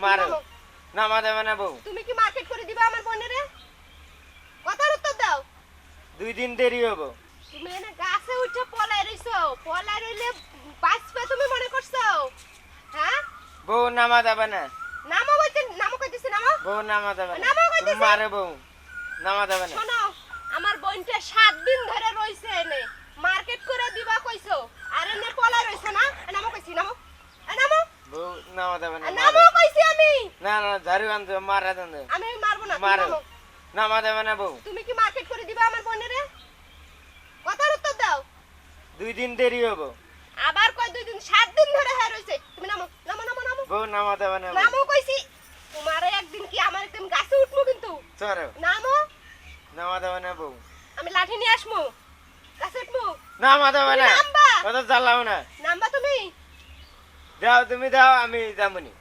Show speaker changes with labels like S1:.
S1: মারো নামা দেবে না বউ
S2: তুমি কি মার্কেট করে দিবা আমার বোনেরে কথার উত্তর দাও
S1: 2 দিন দেরি হবো
S2: তুমি এনে গাছে উঠে পলাই রইছো পলাই রইলে বাঁচবে তুমি মনে করছো হ্যাঁ
S1: বউ নামা দেবে না
S2: নামো বলতে নামো কইতেছি নামো
S1: বউ নামা দেবে না
S2: নামো কইতেছি
S1: তুমি মারো বউ নামা দেবে না
S2: শোনো আমার বোনটা 7 দিন ধরে রইছে এনে মার্কেট করে দিবা কইছো আর এনে পলাই রইছো না নামো কইছি নামো নামো
S1: বউ নামা দেবে না
S2: নামো কইছি আমি
S1: না না ঝাড়ু আনতে মারা দেন
S2: আমি মারবো না তুমি
S1: মারো
S2: নামো।
S1: নামা দেবে না বউ
S2: তুমি কি মার্কেট করে দিবা আমার বোনেরে কথার উত্তর দাও
S1: 2 দিন দেরি হবো
S2: আবার কয় 2 দিন 7 দিন ধরে হয়ে রইছে তুমি নামো নামো নামো নামো
S1: বউ নামা দেবে না
S2: নামো কইছি তোমারে একদিন কি আমার একদম গাছে উঠমু কিন্তু
S1: চলো
S2: নামো
S1: নামা দেবে না বউ
S2: আমি লাঠি নিয়ে আসমু গাছে উঠমু
S1: নামা দেবে না
S2: নামবা
S1: কত জ্বালাও না
S2: নামবা তুমি
S1: দাও তুমি দাও আমি যাবনি